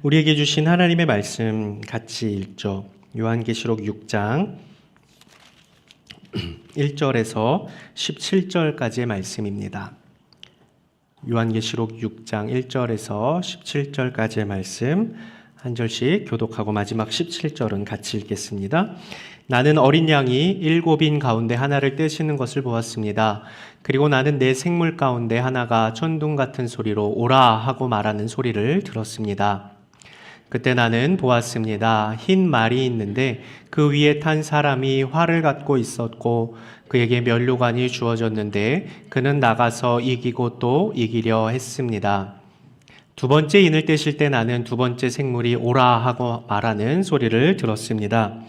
우리에게 주신 하나님의 말씀 같이 읽죠. 요한계시록 6장 1절에서 17절까지의 말씀입니다. 요한계시록 6장 1절에서 17절까지의 말씀 한 절씩 교독하고 마지막 17절은 같이 읽겠습니다. 나는 어린 양이 일곱인 가운데 하나를 떼시는 것을 보았습니다. 그리고 나는 내 생물 가운데 하나가 천둥 같은 소리로 오라 하고 말하는 소리를 들었습니다. 그때 나는 보았습니다. 흰 말이 있는데 그 위에 탄 사람이 활을 갖고 있었고 그에게 면류관이 주어졌는데 그는 나가서 이기고 또 이기려 했습니다. 두 번째 인을 떼실 때 나는 두 번째 생물이 오라 하고 말하는 소리를 들었습니다.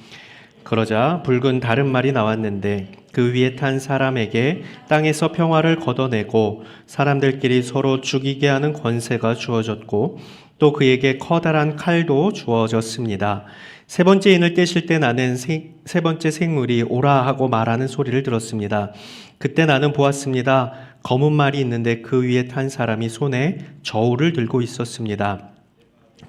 그러자 붉은 다른 말이 나왔는데 그 위에 탄 사람에게 땅에서 평화를 걷어내고 사람들끼리 서로 죽이게 하는 권세가 주어졌고 또 그에게 커다란 칼도 주어졌습니다. 세 번째 인을 떼실 때 나는 세 번째 생물이 오라 하고 말하는 소리를 들었습니다. 그때 나는 보았습니다. 검은 말이 있는데 그 위에 탄 사람이 손에 저울을 들고 있었습니다.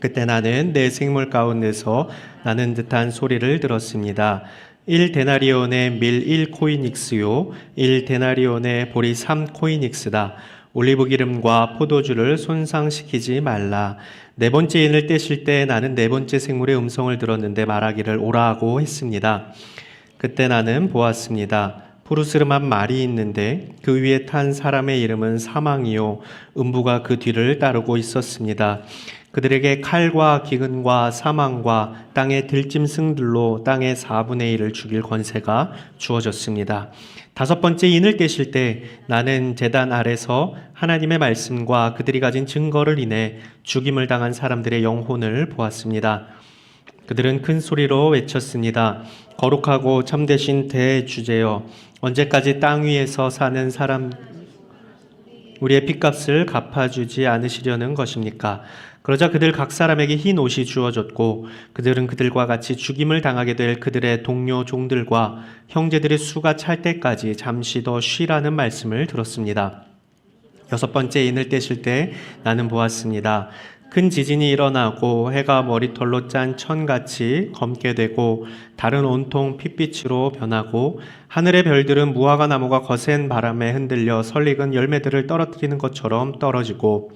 그때 나는 내 생물 가운데서 나는 듯한 소리를 들었습니다. 1데나리온의 밀 1코이닉스요 1데나리온의 보리 3코이닉스다. 올리브 기름과 포도주를 손상시키지 말라. 네 번째 인을 떼실 때 나는 네 번째 생물의 음성을 들었는데 말하기를 오라고 했습니다. 그때 나는 보았습니다. 푸르스름한 말이 있는데 그 위에 탄 사람의 이름은 사망이요 음부가 그 뒤를 따르고 있었습니다. 그들에게 칼과 기근과 사망과 땅의 들짐승들로 땅의 4분의 1을 죽일 권세가 주어졌습니다. 다섯 번째 인을 떼실 때 나는 제단 아래서 하나님의 말씀과 그들이 가진 증거를 인해 죽임을 당한 사람들의 영혼을 보았습니다. 그들은 큰 소리로 외쳤습니다. 거룩하고 참되신 대주제여, 언제까지 땅 위에서 사는 사람 우리의 핏값을 갚아주지 않으시려는 것입니까? 그러자 그들 각 사람에게 흰 옷이 주어졌고 그들은 그들과 같이 죽임을 당하게 될 그들의 동료 종들과 형제들의 수가 찰 때까지 잠시 더 쉬라는 말씀을 들었습니다. 여섯 번째 인을 떼실 때 나는 보았습니다. 큰 지진이 일어나고 해가 머리털로 짠 천같이 검게 되고 달은 온통 핏빛으로 변하고 하늘의 별들은 무화과 나무가 거센 바람에 흔들려 설익은 열매들을 떨어뜨리는 것처럼 떨어지고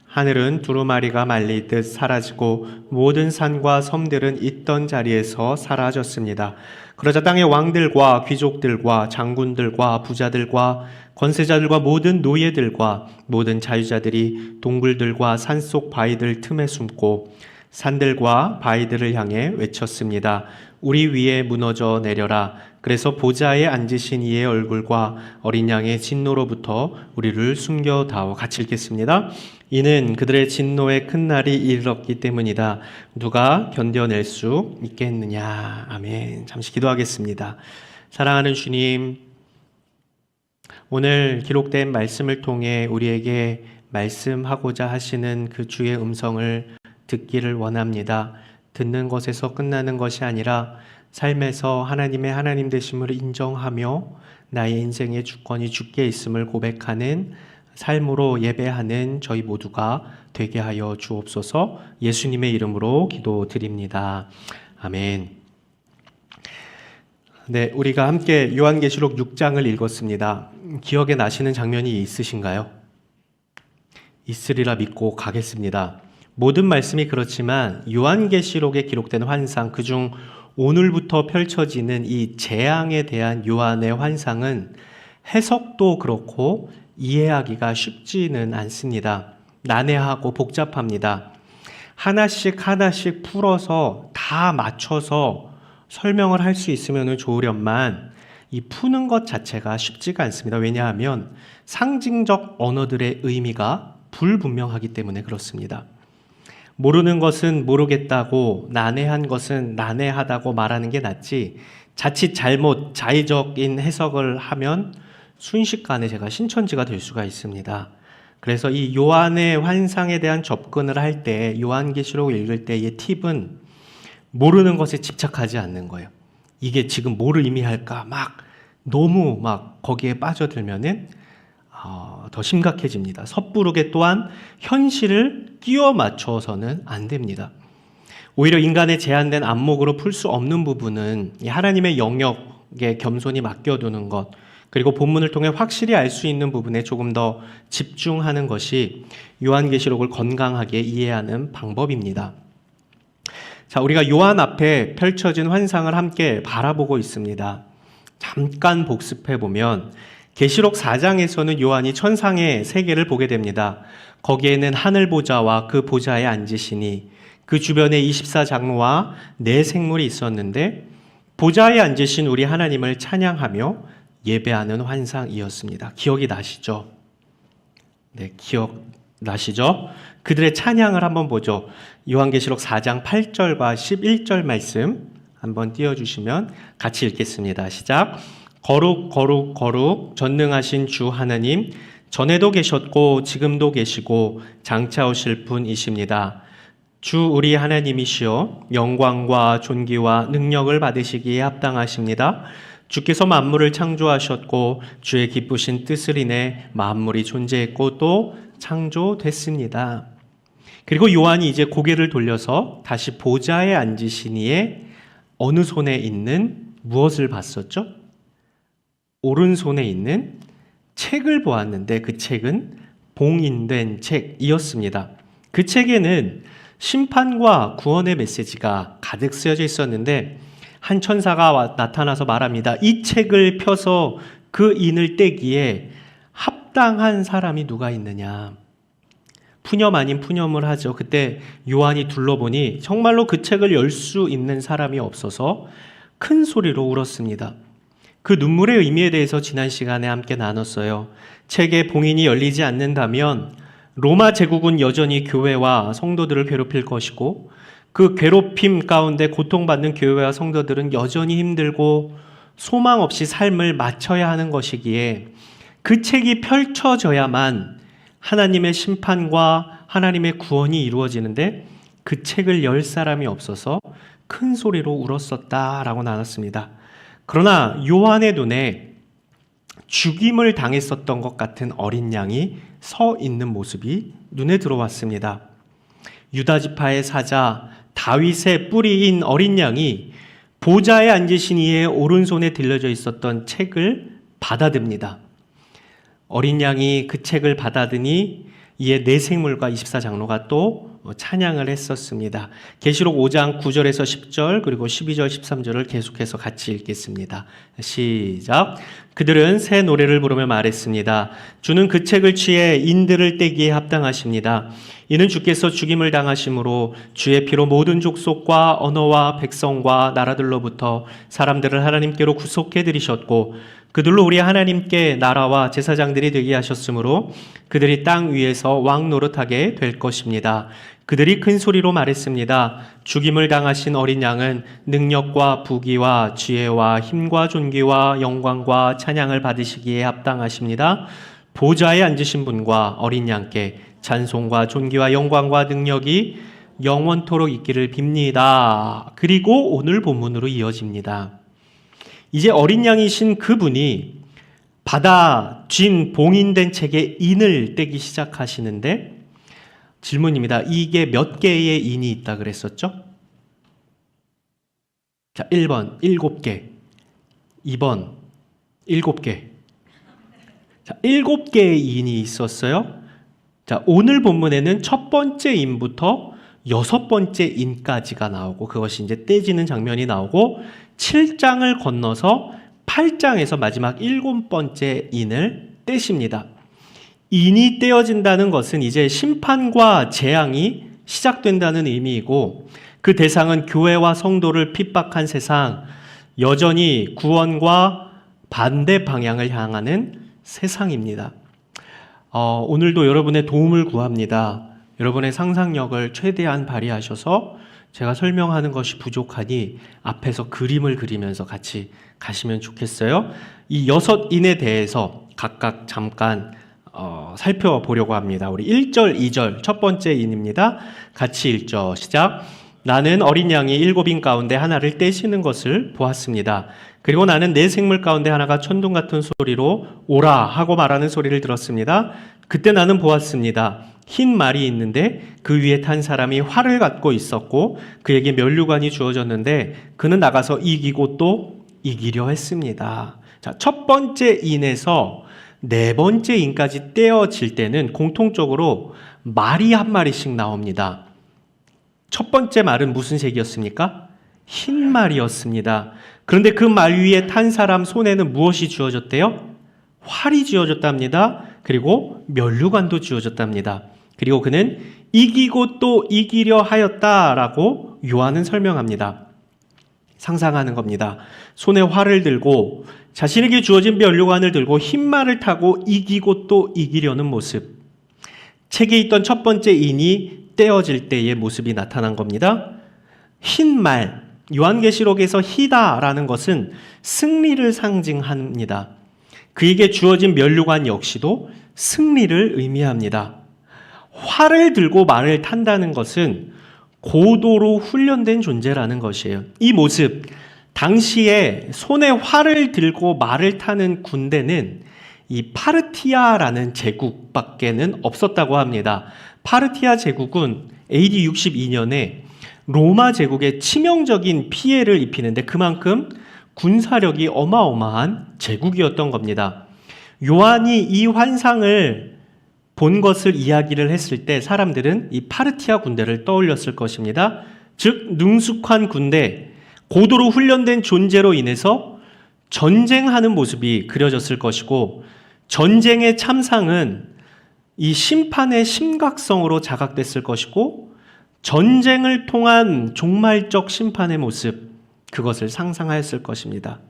하늘은 두루마리가 말리듯 사라지고 모든 산과 섬들은 있던 자리에서 사라졌습니다. 그러자 땅의 왕들과 귀족들과 장군들과 부자들과 권세자들과 모든 노예들과 모든 자유자들이 동굴들과 산속 바위들 틈에 숨고 산들과 바위들을 향해 외쳤습니다. 우리 위에 무너져 내려라. 그래서 보좌에 앉으신 이의 얼굴과 어린 양의 진노로부터 우리를 숨겨다오. 같이 읽겠습니다. 이는 그들의 진노의 큰 날이 이르렀기 때문이다. 누가 견뎌낼 수 있겠느냐. 아멘. 잠시 기도하겠습니다. 사랑하는 주님, 오늘 기록된 말씀을 통해 우리에게 말씀하고자 하시는 그 주의 음성을 듣기를 원합니다. 듣는 것에서 끝나는 것이 아니라 삶에서 하나님의 하나님 되심을 인정하며 나의 인생의 주권이 주께 있음을 고백하는 삶으로 예배하는 저희 모두가 되게 하여 주옵소서. 예수님의 이름으로 기도드립니다. 아멘. 네, 우리가 함께 요한계시록 6장을 읽었습니다. 기억에 나시는 장면이 있으신가요? 있으리라 믿고 가겠습니다. 모든 말씀이 그렇지만 요한계시록에 기록된 환상, 그중 오늘부터 펼쳐지는 이 재앙에 대한 요한의 환상은 해석도 그렇고 이해하기가 쉽지는 않습니다. 난해하고 복잡합니다. 하나씩 하나씩 풀어서 다 맞춰서 설명을 할 수 있으면 좋으련만 이 푸는 것 자체가 쉽지가 않습니다. 왜냐하면 상징적 언어들의 의미가 불분명하기 때문에 그렇습니다. 모르는 것은 모르겠다고, 난해한 것은 난해하다고 말하는 게 낫지, 자칫 잘못 자의적인 해석을 하면 순식간에 제가 신천지가 될 수가 있습니다. 그래서 이 요한의 환상에 대한 접근을 할 때, 요한계시록을 읽을 때의 팁은 모르는 것에 집착하지 않는 거예요. 이게 지금 뭐를 의미할까? 너무 거기에 빠져들면은 더 심각해집니다. 섣부르게 또한 현실을 끼워 맞춰서는 안 됩니다. 오히려 인간의 제한된 안목으로 풀 수 없는 부분은 하나님의 영역에 겸손히 맡겨두는 것, 그리고 본문을 통해 확실히 알 수 있는 부분에 조금 더 집중하는 것이 요한계시록을 건강하게 이해하는 방법입니다. 자, 우리가 요한 앞에 펼쳐진 환상을 함께 바라보고 있습니다. 잠깐 복습해 보면 계시록 4장에서는 요한이 천상의 세계를 보게 됩니다. 거기에는 하늘 보좌와 그 보좌에 앉으시니 그 주변에 24장로와 4생물이 있었는데 보좌에 앉으신 우리 하나님을 찬양하며 예배하는 환상이었습니다. 기억이 나시죠? 네, 기억나시죠? 그들의 찬양을 한번 보죠. 요한계시록 4장 8절과 11절 말씀 한번 띄워주시면 같이 읽겠습니다. 시작. 거룩 거룩 거룩 전능하신 주 하나님, 전에도 계셨고 지금도 계시고 장차 오실 분이십니다. 주 우리 하나님이시여 영광과 존귀와 능력을 받으시기에 합당하십니다. 주께서 만물을 창조하셨고 주의 기쁘신 뜻을 인해 만물이 존재했고 또 창조됐습니다. 그리고 요한이 이제 고개를 돌려서 다시 보좌에 앉으신 이의 어느 손에 있는 무엇을 봤었죠? 오른손에 있는 책을 보았는데 그 책은 봉인된 책이었습니다. 그 책에는 심판과 구원의 메시지가 가득 쓰여져 있었는데 한 천사가 나타나서 말합니다. 이 책을 펴서 그 인을 떼기에 합당한 사람이 누가 있느냐. 푸념 아닌 푸념을 하죠. 그때 요한이 둘러보니 정말로 그 책을 열 수 있는 사람이 없어서 큰 소리로 울었습니다. 그 눈물의 의미에 대해서 지난 시간에 함께 나눴어요. 책의 봉인이 열리지 않는다면 로마 제국은 여전히 교회와 성도들을 괴롭힐 것이고 그 괴롭힘 가운데 고통받는 교회와 성도들은 여전히 힘들고 소망 없이 삶을 마쳐야 하는 것이기에 그 책이 펼쳐져야만 하나님의 심판과 하나님의 구원이 이루어지는데 그 책을 열 사람이 없어서 큰 소리로 울었었다라고 나눴습니다. 그러나 요한의 눈에 죽임을 당했었던 것 같은 어린 양이 서 있는 모습이 눈에 들어왔습니다. 유다 지파의 사자 다윗의 뿌리인 어린 양이 보좌에 앉으신 이의 오른손에 들려져 있었던 책을 받아듭니다. 어린 양이 그 책을 받아드니 이에 4생물과 24장로가 또 찬양을 했었습니다. 계시록 5장 9절에서 10절 그리고 12절 13절을 계속해서 같이 읽겠습니다. 시작. 그들은 새 노래를 부르며 말했습니다. 주는 그 책을 취해 인들을 떼기에 합당하십니다. 이는 주께서 죽임을 당하심으로 주의 피로 모든 족속과 언어와 백성과 나라들로부터 사람들을 하나님께로 구속해 들이셨고 그들로 우리 하나님께 나라와 제사장들이 되게 하셨으므로 그들이 땅 위에서 왕 노릇하게 될 것입니다. 그들이 큰 소리로 말했습니다. 죽임을 당하신 어린 양은 능력과 부귀와 지혜와 힘과 존귀와 영광과 찬양을 받으시기에 합당하십니다. 보좌에 앉으신 분과 어린 양께 찬송과 존귀와 영광과 능력이 영원토록 있기를 빕니다. 그리고 오늘 본문으로 이어집니다. 이제 어린 양이신 그분이 받아쥔 봉인된 책에 인을 떼기 시작하시는데 질문입니다. 이게 몇 개의 인이 있다 그랬었죠? 자, 1번 7개, 2번 7개. 자, 7개의 인이 있었어요. 자, 오늘 본문에는 첫 번째 인부터 6번째 인까지가 나오고 그것이 이제 떼지는 장면이 나오고 7장을 건너서 8장에서 마지막 7번째 인을 떼십니다. 인이 떼어진다는 것은 이제 심판과 재앙이 시작된다는 의미이고 그 대상은 교회와 성도를 핍박한 세상, 여전히 구원과 반대 방향을 향하는 세상입니다. 오늘도 여러분의 도움을 구합니다. 여러분의 상상력을 최대한 발휘하셔서 제가 설명하는 것이 부족하니 앞에서 그림을 그리면서 같이 가시면 좋겠어요. 이 6인에 대해서 각각 잠깐 살펴보려고 합니다. 우리 1절, 2절 첫 번째 인입니다. 같이 읽죠. 시작. 나는 어린 양이 7인 가운데 하나를 떼시는 것을 보았습니다. 그리고 나는 내 생물 가운데 하나가 천둥 같은 소리로 오라 하고 말하는 소리를 들었습니다. 그때 나는 보았습니다. 흰 말이 있는데 그 위에 탄 사람이 활을 갖고 있었고 그에게 면류관이 주어졌는데 그는 나가서 이기고 또 이기려 했습니다. 자, 첫 번째 인에서 네 번째 인까지 떼어질 때는 공통적으로 말이 한 마리씩 나옵니다. 첫 번째 말은 무슨 색이었습니까? 흰 말이었습니다. 그런데 그 말 위에 탄 사람 손에는 무엇이 주어졌대요? 활이 주어졌답니다. 그리고 면류관도 주어졌답니다. 그리고 그는 이기고 또 이기려 하였다라고 요한은 설명합니다. 상상하는 겁니다. 손에 활을 들고 자신에게 주어진 면류관을 들고 흰 말을 타고 이기고 또 이기려는 모습. 책에 있던 첫 번째 인이 떼어질 때의 모습이 나타난 겁니다. 흰 말, 요한계시록에서 희다라는 것은 승리를 상징합니다. 그에게 주어진 면류관 역시도 승리를 의미합니다. 활을 들고 말을 탄다는 것은 고도로 훈련된 존재라는 것이에요. 이 모습, 당시에 손에 활을 들고 말을 타는 군대는 이 파르티아라는 제국밖에는 없었다고 합니다. 파르티아 제국은 AD 62년에 로마 제국에 치명적인 피해를 입히는데 그만큼 군사력이 어마어마한 제국이었던 겁니다. 요한이 이 환상을 본 것을 이야기를 했을 때 사람들은 이 파르티아 군대를 떠올렸을 것입니다. 즉 능숙한 군대, 고도로 훈련된 존재로 인해서 전쟁하는 모습이 그려졌을 것이고 전쟁의 참상은 이 심판의 심각성으로 자각됐을 것이고 전쟁을 통한 종말적 심판의 모습, 그것을 상상하였을 것입니다.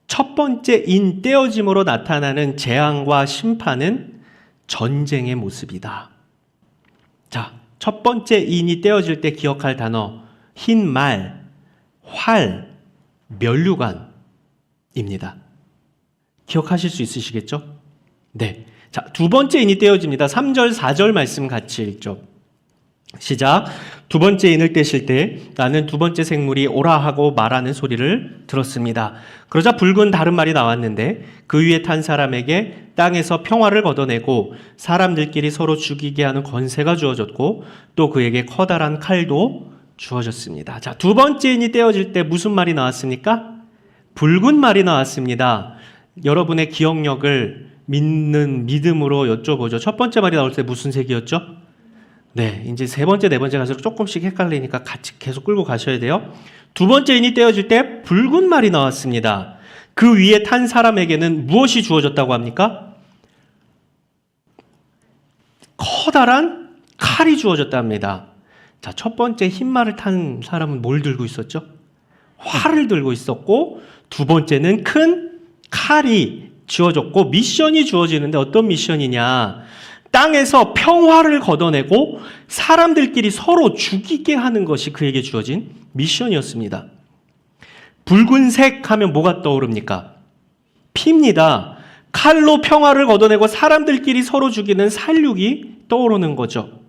첫 번째 인 떼어짐으로 나타나는 재앙과 심판은 전쟁의 모습이다. 자, 첫 번째 인이 떼어질 때 기억할 단어 흰 말, 활, 면류관입니다. 기억하실 수 있으시겠죠? 네. 자, 두 번째 인이 떼어집니다. 3절, 4절 말씀 같이 읽죠. 시작. 두 번째 인을 떼실 때 나는 두 번째 생물이 오라 하고 말하는 소리를 들었습니다. 그러자 붉은 다른 말이 나왔는데 그 위에 탄 사람에게 땅에서 평화를 걷어내고 사람들끼리 서로 죽이게 하는 권세가 주어졌고 또 그에게 커다란 칼도 주어졌습니다. 자, 두 번째 인이 떼어질 때 무슨 말이 나왔습니까? 붉은 말이 나왔습니다. 여러분의 기억력을 믿는 믿음으로 여쭤보죠. 첫 번째 말이 나올 때 무슨 색이었죠? 네, 이제 세 번째, 네 번째 갈수록 조금씩 헷갈리니까 같이 계속 끌고 가셔야 돼요. 두 번째 인이 떼어질 때 붉은 말이 나왔습니다. 그 위에 탄 사람에게는 무엇이 주어졌다고 합니까? 커다란 칼이 주어졌답니다. 자, 첫 번째 흰 말을 탄 사람은 뭘 들고 있었죠? 활을 들고 있었고, 두 번째는 큰 칼이 주어졌고, 미션이 주어지는데 어떤 미션이냐? 땅에서 평화를 걷어내고 사람들끼리 서로 죽이게 하는 것이 그에게 주어진 미션이었습니다. 붉은색 하면 뭐가 떠오릅니까? 피입니다. 칼로 평화를 걷어내고 사람들끼리 서로 죽이는 살육이 떠오르는 거죠.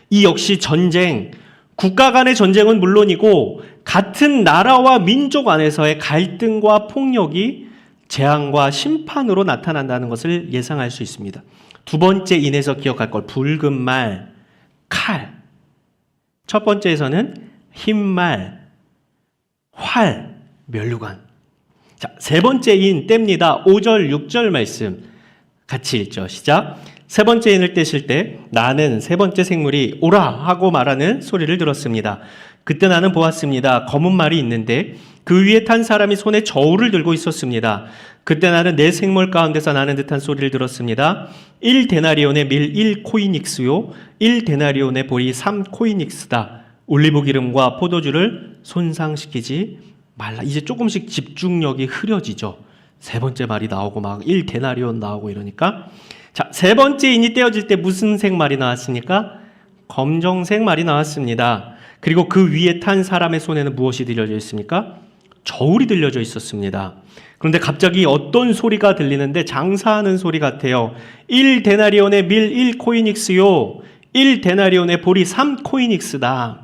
이 역시 전쟁, 국가 간의 전쟁은 물론이고 같은 나라와 민족 안에서의 갈등과 폭력이 재앙과 심판으로 나타난다는 것을 예상할 수 있습니다. 두 번째 인에서 기억할 걸 붉은 말, 칼. 첫 번째에서는 흰 말, 활, 면류관. 자, 세 번째 인 뗍니다. 5절, 6절 말씀 같이 읽죠. 시작. 세 번째 인을 떼실 때 나는 세 번째 생물이 오라 하고 말하는 소리를 들었습니다. 그때 나는 보았습니다. 검은 말이 있는데 그 위에 탄 사람이 손에 저울을 들고 있었습니다. 그때 나는 내 생물 가운데서 나는 듯한 소리를 들었습니다. 1데나리온의 밀 1코이닉스요 1데나리온의 보리 3코이닉스다. 올리브 기름과 포도주를 손상시키지 말라. 이제 조금씩 집중력이 흐려지죠. 세 번째 말이 나오고 막 1데나리온 나오고 이러니까. 자, 세 번째 인이 떼어질 때 무슨 색 말이 나왔습니까? 검정색 말이 나왔습니다. 그리고 그 위에 탄 사람의 손에는 무엇이 들려져 있습니까? 저울이 들려져 있었습니다. 그런데 갑자기 어떤 소리가 들리는데 장사하는 소리 같아요. 1데나리온의 밀 1코이닉스요 1데나리온의 보리 3코이닉스다.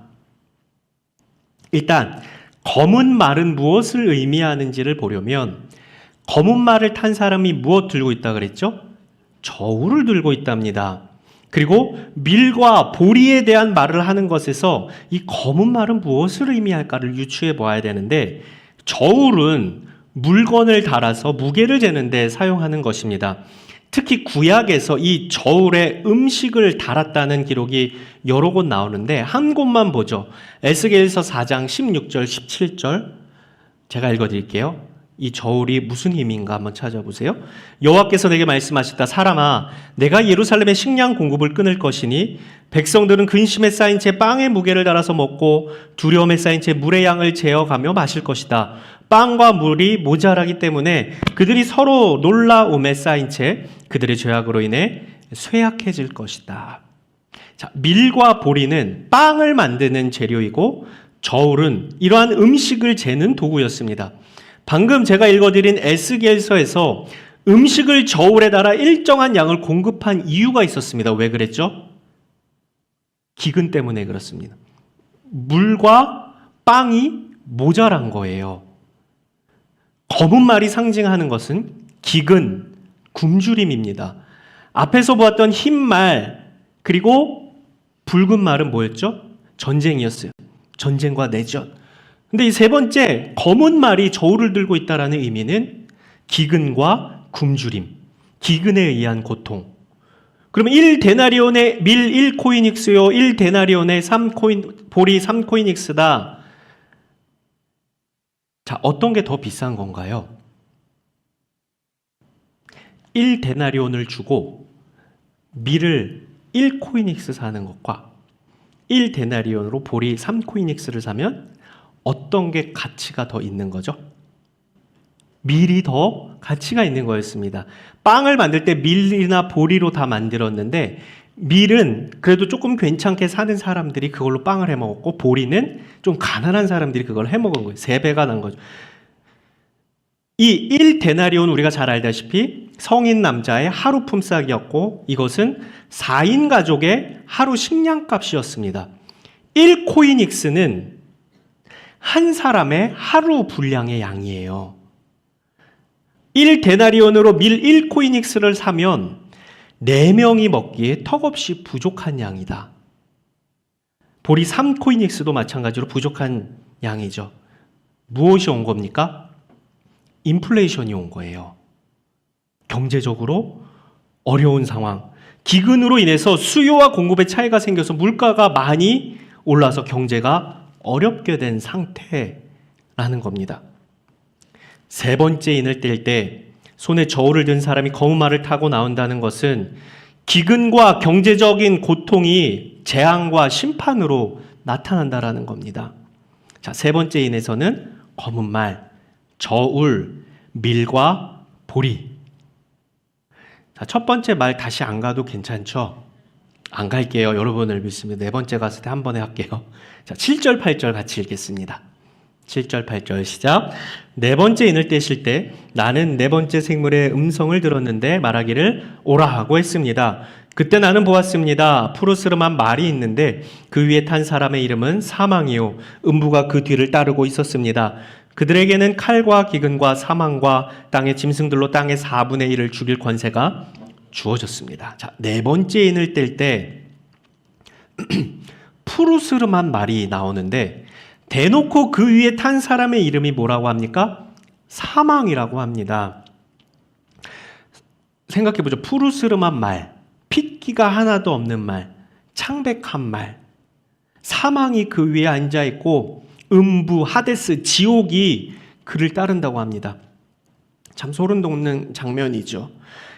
일단 검은 말은 무엇을 의미하는지를 보려면 검은 말을 탄 사람이 무엇 들고 있다 그랬죠? 저울을 들고 있답니다. 그리고 밀과 보리에 대한 말을 하는 것에서 이 검은 말은 무엇을 의미할까를 유추해 보아야 되는데 저울은 물건을 달아서 무게를 재는 데 사용하는 것입니다. 특히 구약에서 이 저울에 음식을 달았다는 기록이 여러 곳 나오는데 한 곳만 보죠. 에스겔서 4장 16절 17절 제가 읽어드릴게요. 이 저울이 무슨 의미인가 한번 찾아보세요. 여호와께서 내게 말씀하셨다. 사람아, 내가 예루살렘의 식량 공급을 끊을 것이니 백성들은 근심에 쌓인 채 빵의 무게를 달아서 먹고 두려움에 쌓인 채 물의 양을 재어가며 마실 것이다. 빵과 물이 모자라기 때문에 그들이 서로 놀라움에 쌓인 채 그들의 죄악으로 인해 쇠약해질 것이다. 자, 밀과 보리는 빵을 만드는 재료이고 저울은 이러한 음식을 재는 도구였습니다. 방금 제가 읽어드린 에스겔서에서 음식을 저울에 달아 일정한 양을 공급한 이유가 있었습니다. 왜 그랬죠? 기근 때문에 그렇습니다. 물과 빵이 모자란 거예요. 검은 말이 상징하는 것은 기근, 굶주림입니다. 앞에서 보았던 흰 말 그리고 붉은 말은 뭐였죠? 전쟁이었어요. 전쟁과 내전. 근데 이 세 번째 검은 말이 저울을 들고 있다라는 의미는 기근과 굶주림, 기근에 의한 고통. 그러면 1데나리온의 밀 1코이닉스요, 1데나리온의 보리 3코이닉스다. 자, 어떤 게 더 비싼 건가요? 1데나리온을 주고 밀을 1코이닉스 사는 것과 1데나리온으로 보리 3코이닉스를 사면 어떤 게 가치가 더 있는 거죠? 밀이 더 가치가 있는 거였습니다. 빵을 만들 때 밀이나 보리로 다 만들었는데 밀은 그래도 조금 괜찮게 사는 사람들이 그걸로 빵을 해 먹었고 보리는 좀 가난한 사람들이 그걸 해 먹은 거예요. 3배가 난 거죠. 이 1데나리온 우리가 잘 알다시피 성인 남자의 하루 품삯이었고 이것은 4인 가족의 하루 식량값이었습니다. 1코이닉스는 한 사람의 하루 분량의 양이에요. 1데나리온으로 밀 1코이닉스를 사면 4명이 먹기에 턱없이 부족한 양이다. 보리 3코이닉스도 마찬가지로 부족한 양이죠. 무엇이 온 겁니까? 인플레이션이 온 거예요. 경제적으로 어려운 상황. 기근으로 인해서 수요와 공급의 차이가 생겨서 물가가 많이 올라서 경제가 어렵게 된 상태라는 겁니다. 세 번째 인을 뗄 때 손에 저울을 든 사람이 검은 말을 타고 나온다는 것은 기근과 경제적인 고통이 재앙과 심판으로 나타난다라는 겁니다. 자, 세 번째 인에서는 검은 말, 저울, 밀과 보리. 자, 첫 번째 말 다시 안 가도 괜찮죠? 안 갈게요. 여러분을 믿습니다. 네 번째 갔을 때 한 번에 할게요. 자, 7절, 8절 같이 읽겠습니다. 7절, 8절 시작. 네 번째 인을 떼실 때 나는 네 번째 생물의 음성을 들었는데 말하기를 오라 하고 했습니다. 그때 나는 보았습니다. 푸르스름한 말이 있는데 그 위에 탄 사람의 이름은 사망이요 음부가 그 뒤를 따르고 있었습니다. 그들에게는 칼과 기근과 사망과 땅의 짐승들로 땅의 4분의 1을 죽일 권세가 주어졌습니다. 자, 네 번째 인을 뗄 때 푸르스름한 말이 나오는데 대놓고 그 위에 탄 사람의 이름이 뭐라고 합니까? 사망이라고 합니다. 생각해보죠. 푸르스름한 말, 핏기가 하나도 없는 말, 창백한 말, 사망이 그 위에 앉아있고 음부, 하데스, 지옥이 그를 따른다고 합니다. 참 소름 돋는 장면이죠.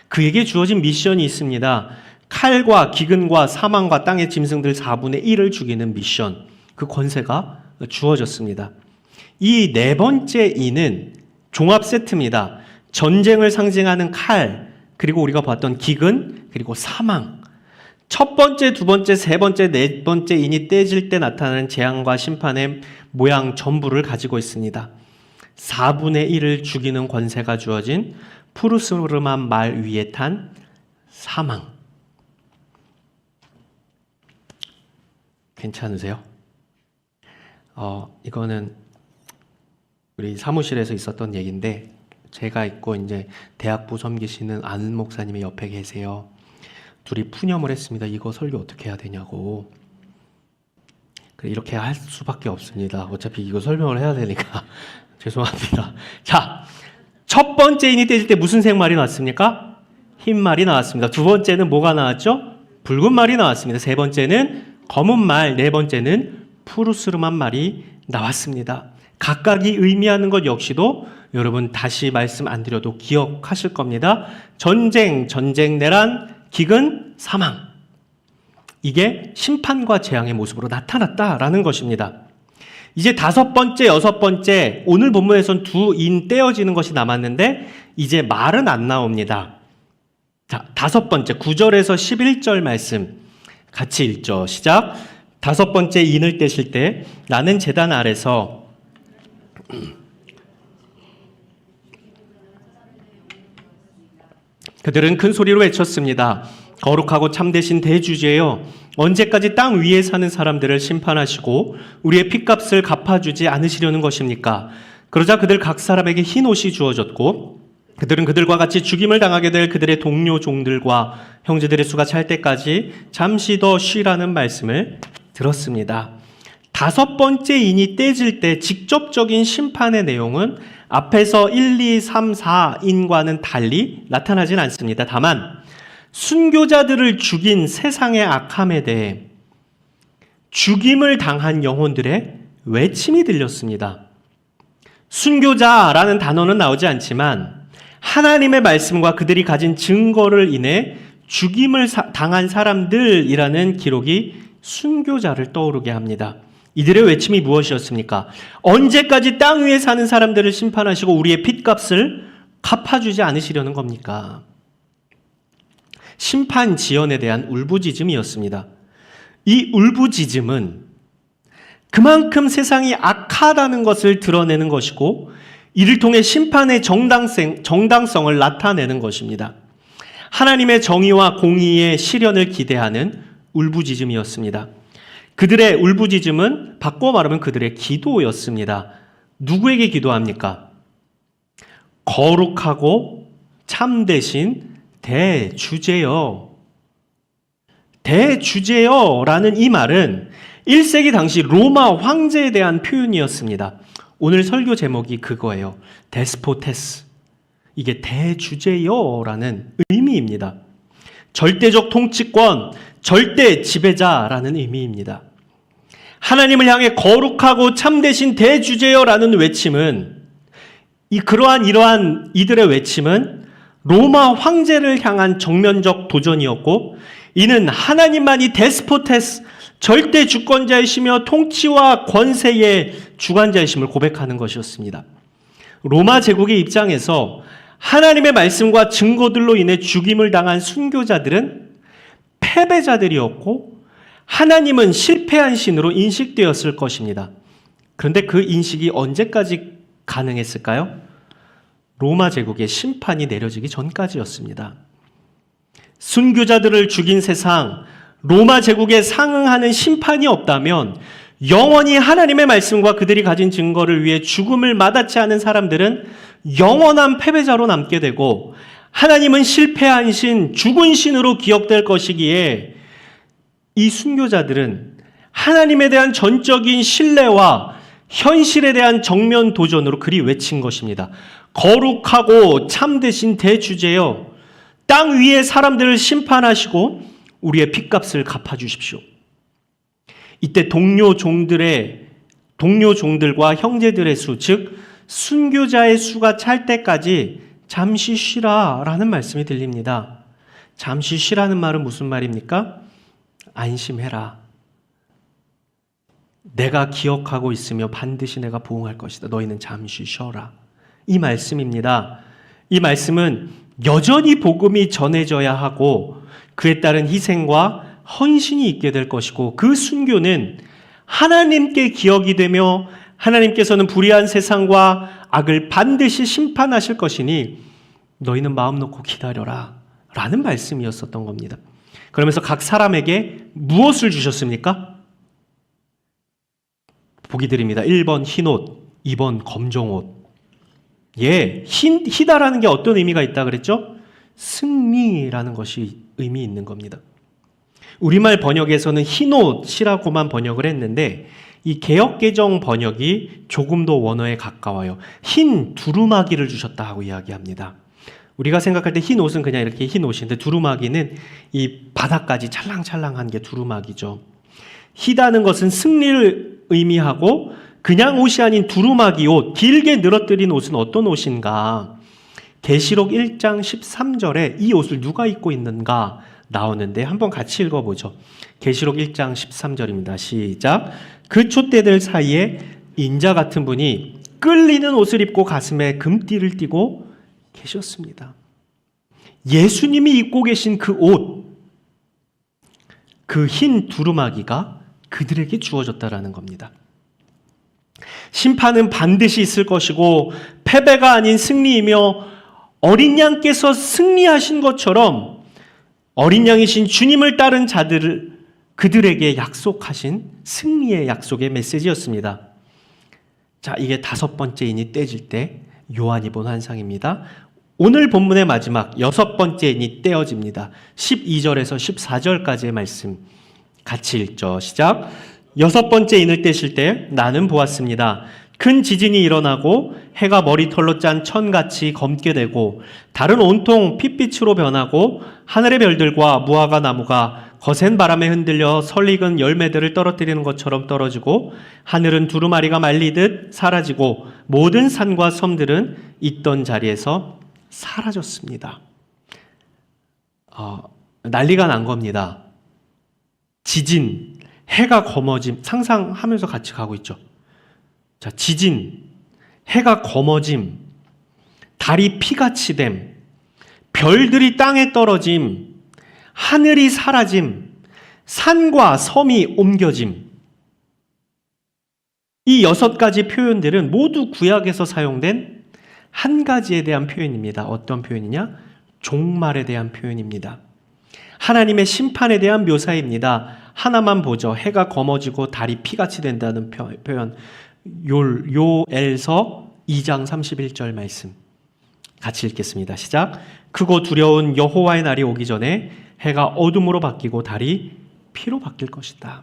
그에게 주어진 미션이 있습니다. 칼과 기근과 사망과 땅의 짐승들 4분의 1을 죽이는 미션, 그 권세가 주어졌습니다. 이 네 번째 인은 종합 세트입니다. 전쟁을 상징하는 칼, 그리고 우리가 봤던 기근, 그리고 사망. 첫 번째, 두 번째, 세 번째, 네 번째 인이 떼질 때 나타나는 재앙과 심판의 모양 전부를 가지고 있습니다. 4분의 1을 죽이는 권세가 주어진 푸르스름한 말 위에 탄 사망. 괜찮으세요? 이거는 우리 사무실에서 있었던 얘기인데 제가 있고 이제 대학부 섬기시는 아는 목사님이 옆에 계세요. 둘이 푸념을 했습니다. 이거 설교 어떻게 해야 되냐고. 이렇게 할 수밖에 없습니다. 어차피 이거 설명을 해야 되니까 죄송합니다. 자, 첫 번째 인이 떼질 때 무슨 색말이 나왔습니까? 흰 말이 나왔습니다. 두 번째는 뭐가 나왔죠? 붉은 말이 나왔습니다. 세 번째는 검은 말, 네 번째는 푸르스름한 말이 나왔습니다. 각각이 의미하는 것 역시도 여러분 다시 말씀 안 드려도 기억하실 겁니다. 전쟁, 내란, 기근, 사망. 이게 심판과 재앙의 모습으로 나타났다라는 것입니다. 이제 다섯 번째, 여섯 번째, 오늘 본문에선 두 인 떼어지는 것이 남았는데 이제 말은 안 나옵니다. 자, 다섯 번째 9절에서 11절 말씀 같이 읽죠. 시작. 다섯 번째 인을 떼실 때 나는 제단 아래서 그들은 큰 소리로 외쳤습니다. 거룩하고 참되신 대주제여, 언제까지 땅 위에 사는 사람들을 심판하시고 우리의 핏값을 갚아주지 않으시려는 것입니까? 그러자 그들 각 사람에게 흰 옷이 주어졌고 그들은 그들과 같이 죽임을 당하게 될 그들의 동료 종들과 형제들의 수가 찰 때까지 잠시 더 쉬라는 말씀을 들었습니다. 다섯 번째 인이 떼질 때 직접적인 심판의 내용은 앞에서 1, 2, 3, 4인과는 달리 나타나진 않습니다. 다만 순교자들을 죽인 세상의 악함에 대해 죽임을 당한 영혼들의 외침이 들렸습니다. 순교자라는 단어는 나오지 않지만 하나님의 말씀과 그들이 가진 증거를 인해 죽임을 당한 사람들이라는 기록이 순교자를 떠오르게 합니다. 이들의 외침이 무엇이었습니까? 언제까지 땅 위에 사는 사람들을 심판하시고 우리의 핏값을 갚아주지 않으시려는 겁니까? 심판 지연에 대한 울부짖음이었습니다. 이 울부짖음은 그만큼 세상이 악하다는 것을 드러내는 것이고 이를 통해 심판의 정당성을 나타내는 것입니다. 하나님의 정의와 공의의 실현을 기대하는 울부짖음이었습니다. 그들의 울부짖음은 바꿔 말하면 그들의 기도였습니다. 누구에게 기도합니까? 거룩하고 참되신 대주제여. 대주제여라는 이 말은 1세기 당시 로마 황제에 대한 표현이었습니다. 오늘 설교 제목이 그거예요. 데스포테스. 이게 대주제여라는 의미입니다. 절대적 통치권, 절대 지배자라는 의미입니다. 하나님을 향해 거룩하고 참되신 대주제여라는 외침은 이러한 이들의 외침은 로마 황제를 향한 정면적 도전이었고 이는 하나님만이 데스포테스, 절대 주권자이시며 통치와 권세의 주관자이심을 고백하는 것이었습니다. 로마 제국의 입장에서 하나님의 말씀과 증거들로 인해 죽임을 당한 순교자들은 패배자들이었고 하나님은 실패한 신으로 인식되었을 것입니다. 그런데 그 인식이 언제까지 가능했을까요? 로마 제국의 심판이 내려지기 전까지였습니다. 순교자들을 죽인 세상, 로마 제국에 상응하는 심판이 없다면 영원히 하나님의 말씀과 그들이 가진 증거를 위해 죽음을 마다치 않은 사람들은 영원한 패배자로 남게 되고 하나님은 실패한 신, 죽은 신으로 기억될 것이기에 이 순교자들은 하나님에 대한 전적인 신뢰와 현실에 대한 정면 도전으로 그리 외친 것입니다. 거룩하고 참되신 대주제여, 땅 위의 사람들을 심판하시고 우리의 핏값을 갚아주십시오. 이때 동료 종들과 형제들의 수, 즉 순교자의 수가 찰 때까지 잠시 쉬라라는 말씀이 들립니다. 잠시 쉬라는 말은 무슨 말입니까? 안심해라. 내가 기억하고 있으며 반드시 내가 보응할 것이다. 너희는 잠시 쉬어라. 이 말씀입니다. 이 말씀은 여전히 복음이 전해져야 하고 그에 따른 희생과 헌신이 있게 될 것이고 그 순교는 하나님께 기억이 되며 하나님께서는 불의한 세상과 악을 반드시 심판하실 것이니 너희는 마음 놓고 기다려라 라는 말씀이었었던 겁니다. 그러면서 각 사람에게 무엇을 주셨습니까? 보기 드립니다. 1번 흰옷, 2번 검정옷. 예, 희다라는 게 어떤 의미가 있다 그랬죠? 승리라는 것이 의미 있는 겁니다. 우리말 번역에서는 흰옷이라고만 번역을 했는데 이 개역개정 번역이 조금 더 원어에 가까워요. 흰 두루마기를 주셨다 하고 이야기합니다. 우리가 생각할 때 흰 옷은 그냥 이렇게 흰 옷인데 두루마기는 이 바닥까지 찰랑찰랑한 게 두루마기죠. 희다는 것은 승리를 의미하고 그냥 옷이 아닌 두루마기 옷, 길게 늘어뜨린 옷은 어떤 옷인가? 계시록 1장 13절에 이 옷을 누가 입고 있는가 나오는데 한번 같이 읽어보죠. 계시록 1장 13절입니다. 시작. 그 촛대들 사이에 인자 같은 분이 끌리는 옷을 입고 가슴에 금띠를 띠고 계셨습니다. 예수님이 입고 계신 그 옷, 그 흰 두루마기가 그들에게 주어졌다라는 겁니다. 심판은 반드시 있을 것이고 패배가 아닌 승리이며 어린 양께서 승리하신 것처럼 어린 양이신 주님을 따른 자들을 그들에게 약속하신 승리의 약속의 메시지였습니다. 자, 이게 5번째 인이 떼질 때 요한이 본 환상입니다. 오늘 본문의 마지막 6번째 인이 떼어집니다. 12절에서 14절까지의 말씀 같이 읽죠. 시작. 6번째 인을 떼실 때 나는 보았습니다. 큰 지진이 일어나고 해가 머리털로 짠 천같이 검게 되고 달은 온통 핏빛으로 변하고 하늘의 별들과 무화과 나무가 거센 바람에 흔들려 설익은 열매들을 떨어뜨리는 것처럼 떨어지고 하늘은 두루마리가 말리듯 사라지고 모든 산과 섬들은 있던 자리에서 사라졌습니다. 난리가 난 겁니다. 지진, 해가 검어짐, 상상하면서 같이 가고 있죠. 자, 지진, 해가 검어짐, 달이 피같이 됨, 별들이 땅에 떨어짐, 하늘이 사라짐, 산과 섬이 옮겨짐. 이 6가지 표현들은 모두 구약에서 사용된 한 가지에 대한 표현입니다. 어떤 표현이냐? 종말에 대한 표현입니다. 하나님의 심판에 대한 묘사입니다. 하나만 보죠. 해가 검어지고 달이 피같이 된다는 표현. 요엘서 2장 31절 말씀 같이 읽겠습니다. 시작. 크고 두려운 여호와의 날이 오기 전에 해가 어둠으로 바뀌고 달이 피로 바뀔 것이다.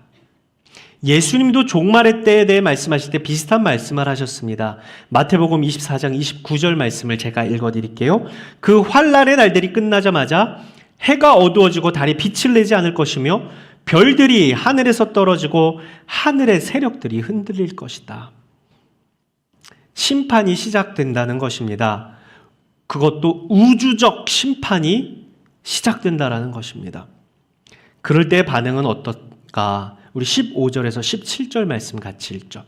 예수님도 종말의 때에 대해 말씀하실 때 비슷한 말씀을 하셨습니다. 마태복음 24장 29절 말씀을 제가 읽어드릴게요. 그 환난의 날들이 끝나자마자 해가 어두워지고 달이 빛을 내지 않을 것이며 별들이 하늘에서 떨어지고 하늘의 세력들이 흔들릴 것이다. 심판이 시작된다는 것입니다. 그것도 우주적 심판이 시작된다는 것입니다. 그럴 때 반응은 어떨까? 우리 15절에서 17절 말씀 같이 읽죠.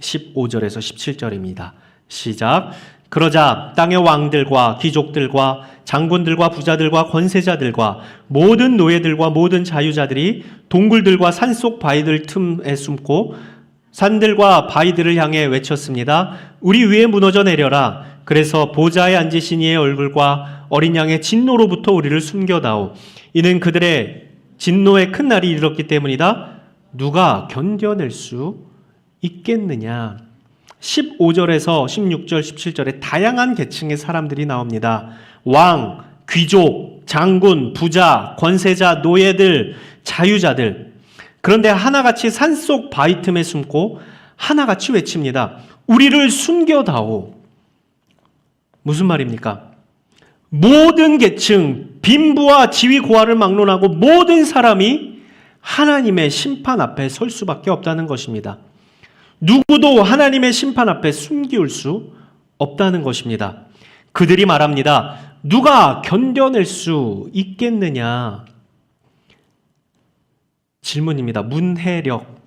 15절에서 17절입니다. 시작. 그러자 땅의 왕들과 귀족들과 장군들과 부자들과 권세자들과 모든 노예들과 모든 자유자들이 동굴들과 산속 바위들 틈에 숨고 산들과 바위들을 향해 외쳤습니다. 우리 위에 무너져 내려라. 그래서 보좌에 앉으신 이의 얼굴과 어린 양의 진노로부터 우리를 숨겨다오. 이는 그들의 진노의 큰 날이 이르렀기 때문이다. 누가 견뎌낼 수 있겠느냐. 15절에서 16절, 17절에 다양한 계층의 사람들이 나옵니다. 왕, 귀족, 장군, 부자, 권세자, 노예들, 자유자들. 그런데 하나같이 산속 바위 틈에 숨고 하나같이 외칩니다. 우리를 숨겨다오. 무슨 말입니까? 모든 계층, 빈부와 지위 고하를 막론하고 모든 사람이 하나님의 심판 앞에 설 수밖에 없다는 것입니다. 누구도 하나님의 심판 앞에 숨기울 수 없다는 것입니다. 그들이 말합니다. 누가 견뎌낼 수 있겠느냐? 질문입니다. 문해력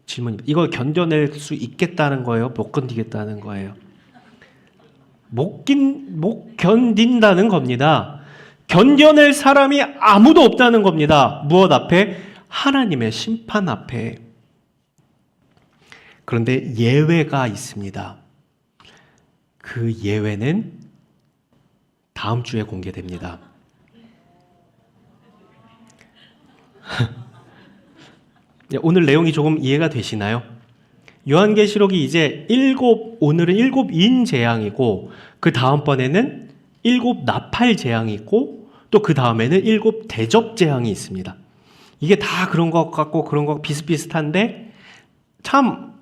질문입니다. 이걸 견뎌낼 수 있겠다는 거예요? 못 견디겠다는 거예요? 못 견딘다는 겁니다. 견뎌낼 사람이 아무도 없다는 겁니다. 무엇 앞에? 하나님의 심판 앞에. 그런데 예외가 있습니다. 그 예외는 다음 주에 공개됩니다. 오늘 내용이 조금 이해가 되시나요? 요한계시록이 이제 오늘은 7인 재앙이고 그 다음번에는 7 나팔 재앙이 있고 또 그 다음에는 7 대접 재앙이 있습니다. 이게 다 그런 것 같고 그런 거 비슷비슷한데 참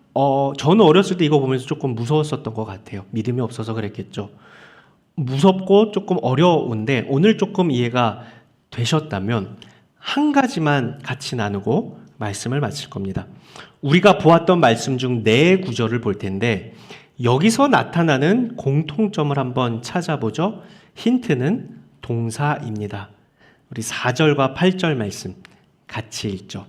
저는 어렸을 때 이거 보면서 조금 무서웠었던 것 같아요. 믿음이 없어서 그랬겠죠. 무섭고 조금 어려운데 오늘 조금 이해가 되셨다면 한 가지만 같이 나누고 말씀을 마칠 겁니다. 우리가 보았던 말씀 중 4구절을 볼 텐데 여기서 나타나는 공통점을 한번 찾아보죠. 힌트는 동사입니다. 우리 4절과 8절 말씀 같이 읽죠.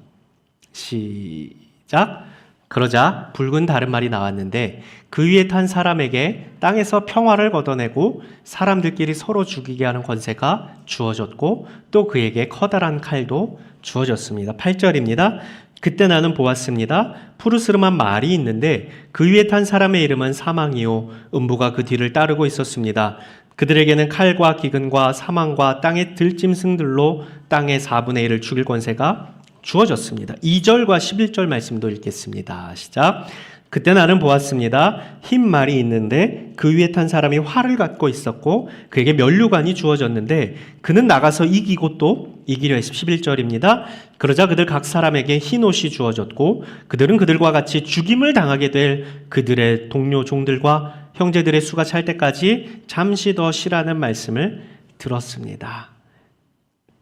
시작. 그러자 붉은 다른말이 나왔는데 그 위에 탄 사람에게 땅에서 평화를 걷어내고 사람들끼리 서로 죽이게 하는 권세가 주어졌고 또 그에게 커다란 칼도 주어졌습니다. 8절입니다. 그때 나는 보았습니다. 푸르스름한 말이 있는데 그 위에 탄 사람의 이름은 사망이요 음부가 그 뒤를 따르고 있었습니다. 그들에게는 칼과 기근과 사망과 땅의 들짐승들로 땅의 4분의 1을 죽일 권세가 주어졌습니다. 2절과 11절 말씀도 읽겠습니다. 시작. 그때 나는 보았습니다. 흰 말이 있는데 그 위에 탄 사람이 활을 갖고 있었고 그에게 면류관이 주어졌는데 그는 나가서 이기고 또 이기려 했습니다. 11절입니다. 그러자 그들 각 사람에게 흰 옷이 주어졌고 그들은 그들과 같이 죽임을 당하게 될 그들의 동료 종들과 형제들의 수가 찰 때까지 잠시 더 쉬라는 말씀을 들었습니다.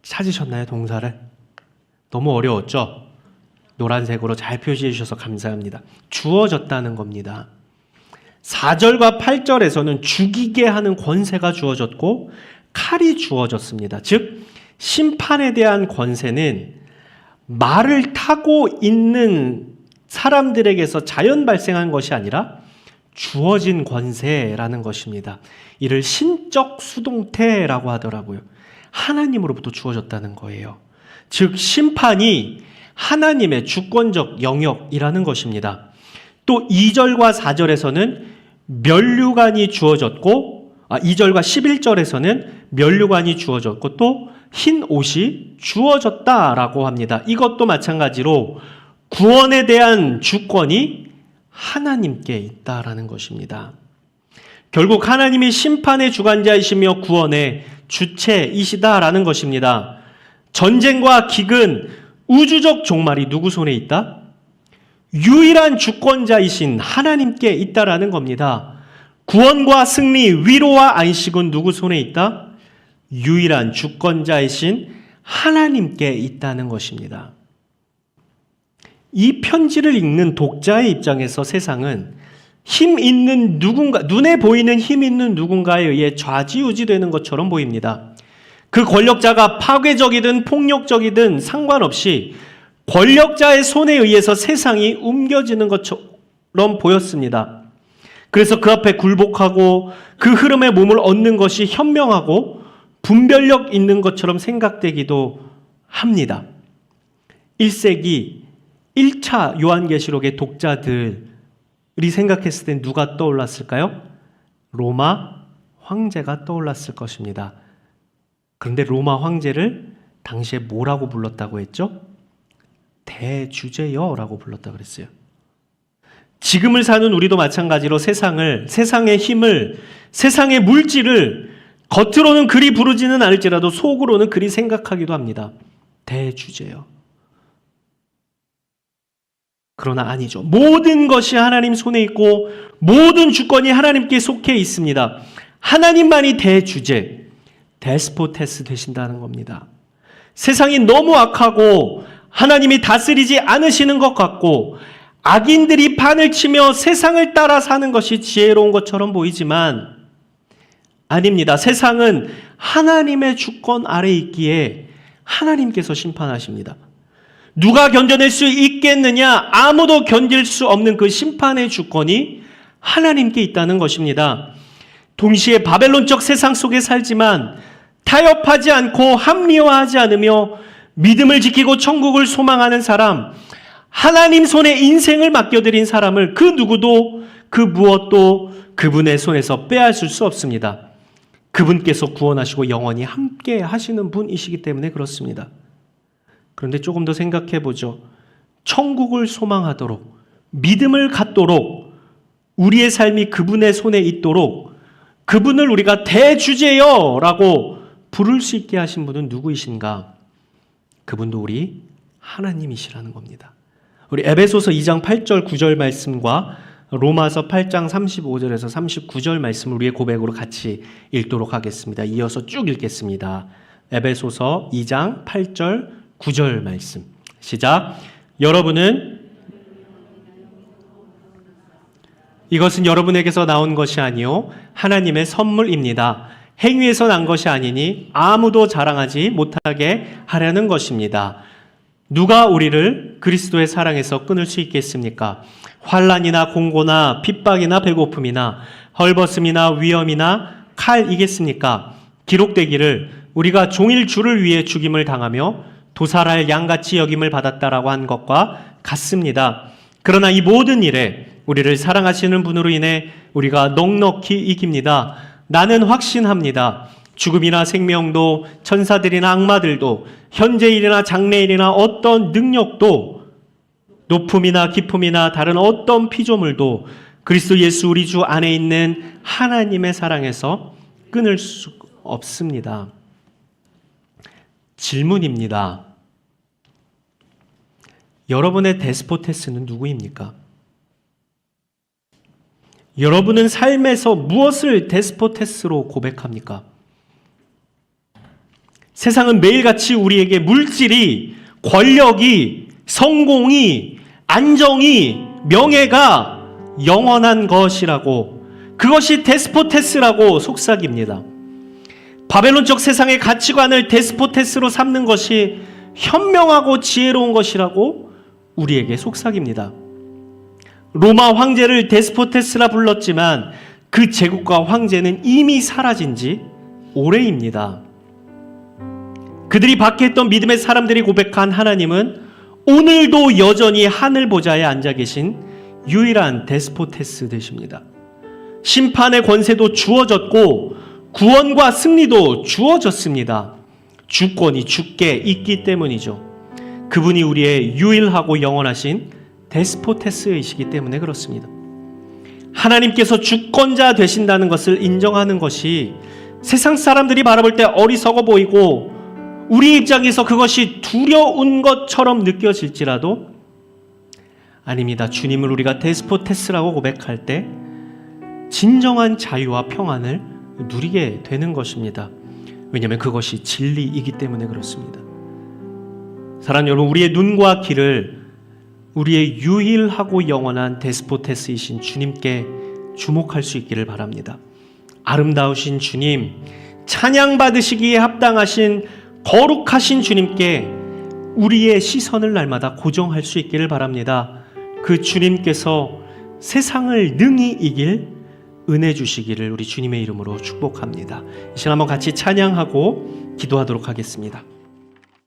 찾으셨나요, 동사를? 너무 어려웠죠? 노란색으로 잘 표시해 주셔서 감사합니다. 주어졌다는 겁니다. 4절과 8절에서는 죽이게 하는 권세가 주어졌고 칼이 주어졌습니다. 즉 심판에 대한 권세는 말을 타고 있는 사람들에게서 자연 발생한 것이 아니라 주어진 권세라는 것입니다. 이를 신적 수동태라고 하더라고요. 하나님으로부터 주어졌다는 거예요. 즉 심판이 하나님의 주권적 영역이라는 것입니다. 또 2절과 4절에서는 면류관이 주어졌고 2절과 11절에서는 면류관이 주어졌고 또 흰 옷이 주어졌다라고 합니다. 이것도 마찬가지로 구원에 대한 주권이 하나님께 있다라는 것입니다. 결국 하나님이 심판의 주관자이시며 구원의 주체이시다라는 것입니다. 전쟁과 기근, 우주적 종말이 누구 손에 있다? 유일한 주권자이신 하나님께 있다라는 겁니다. 구원과 승리, 위로와 안식은 누구 손에 있다? 유일한 주권자이신 하나님께 있다는 것입니다. 이 편지를 읽는 독자의 입장에서 세상은 힘 있는 누군가, 눈에 보이는 힘 있는 누군가에 의해 좌지우지되는 것처럼 보입니다. 그 권력자가 파괴적이든 폭력적이든 상관없이 권력자의 손에 의해서 세상이 옮겨지는 것처럼 보였습니다. 그래서 그 앞에 굴복하고 그 흐름에 몸을 얻는 것이 현명하고 분별력 있는 것처럼 생각되기도 합니다. 1세기 1차 요한계시록의 독자들이 생각했을 때 누가 떠올랐을까요? 로마 황제가 떠올랐을 것입니다. 그런데 로마 황제를 당시에 뭐라고 불렀다고 했죠? 대주제여라고 불렀다고 그랬어요. 지금을 사는 우리도 마찬가지로 세상의 힘을, 세상의 물질을 겉으로는 그리 부르지는 않을지라도 속으로는 그리 생각하기도 합니다. 대주제여. 그러나 아니죠. 모든 것이 하나님 손에 있고 모든 주권이 하나님께 속해 있습니다. 하나님만이 대주제, 데스포테스 되신다는 겁니다. 세상이 너무 악하고 하나님이 다스리지 않으시는 것 같고 악인들이 판을 치며 세상을 따라 사는 것이 지혜로운 것처럼 보이지만 아닙니다. 세상은 하나님의 주권 아래 있기에 하나님께서 심판하십니다. 누가 견뎌낼 수 있겠느냐? 아무도 견딜 수 없는 그 심판의 주권이 하나님께 있다는 것입니다. 동시에 바벨론적 세상 속에 살지만 타협하지 않고 합리화하지 않으며 믿음을 지키고 천국을 소망하는 사람, 하나님 손에 인생을 맡겨드린 사람을 그 누구도 그 무엇도 그분의 손에서 빼앗을 수 없습니다. 그분께서 구원하시고 영원히 함께 하시는 분이시기 때문에 그렇습니다. 그런데 조금 더 생각해 보죠. 천국을 소망하도록 믿음을 갖도록 우리의 삶이 그분의 손에 있도록 그분을 우리가 대주제여라고 부를 수 있게 하신 분은 누구이신가? 그분도 우리 하나님이시라는 겁니다. 우리 에베소서 2장 8절 9절 말씀과 로마서 8장 35절에서 39절 말씀을 우리의 고백으로 같이 읽도록 하겠습니다. 이어서 쭉 읽겠습니다. 에베소서 2장 8절 9절 말씀. 시작. 이것은 여러분에게서 나온 것이 아니요 하나님의 선물입니다. 행위에서 난 것이 아니니 아무도 자랑하지 못하게 하려는 것입니다. 누가 우리를 그리스도의 사랑에서 끊을 수 있겠습니까? 환난이나 공고나 핍박이나 배고픔이나 헐벗음이나 위험이나 칼이겠습니까? 기록되기를 우리가 종일 주를 위해 죽임을 당하며 도살할 양같이 여김을 받았다라고 한 것과 같습니다. 그러나 이 모든 일에 우리를 사랑하시는 분으로 인해 우리가 넉넉히 이깁니다. 나는 확신합니다. 죽음이나 생명도 천사들이나 악마들도 현재일이나 장래일이나 어떤 능력도 높음이나 깊음이나 다른 어떤 피조물도 그리스도 예수 우리 주 안에 있는 하나님의 사랑에서 끊을 수 없습니다. 질문입니다. 여러분의 데스포테스는 누구입니까? 여러분은 삶에서 무엇을 데스포테스로 고백합니까? 세상은 매일같이 우리에게 물질이, 권력이, 성공이, 안정이, 명예가 영원한 것이라고, 그것이 데스포테스라고 속삭입니다. 바벨론적 세상의 가치관을 데스포테스로 삼는 것이 현명하고 지혜로운 것이라고 우리에게 속삭입니다. 로마 황제를 데스포테스라 불렀지만 그 제국과 황제는 이미 사라진 지 오래입니다. 그들이 박해했던 믿음의 사람들이 고백한 하나님은 오늘도 여전히 하늘 보좌에 앉아 계신 유일한 데스포테스 되십니다. 심판의 권세도 주어졌고 구원과 승리도 주어졌습니다. 주권이 주께 있기 때문이죠. 그분이 우리의 유일하고 영원하신 데스포테스이시기 때문에 그렇습니다. 하나님께서 주권자 되신다는 것을 인정하는 것이 세상 사람들이 바라볼 때 어리석어 보이고 우리 입장에서 그것이 두려운 것처럼 느껴질지라도 아닙니다. 주님을 우리가 데스포테스라고 고백할 때 진정한 자유와 평안을 누리게 되는 것입니다. 왜냐하면 그것이 진리이기 때문에 그렇습니다. 사랑하는 여러분, 우리의 눈과 귀를 우리의 유일하고 영원한 데스포테스이신 주님께 주목할 수 있기를 바랍니다. 아름다우신 주님, 찬양받으시기에 합당하신 거룩하신 주님께 우리의 시선을 날마다 고정할 수 있기를 바랍니다. 그 주님께서 세상을 능히 이길 은혜 주시기를 우리 주님의 이름으로 축복합니다. 이 시간 한번 같이 찬양하고 기도하도록 하겠습니다.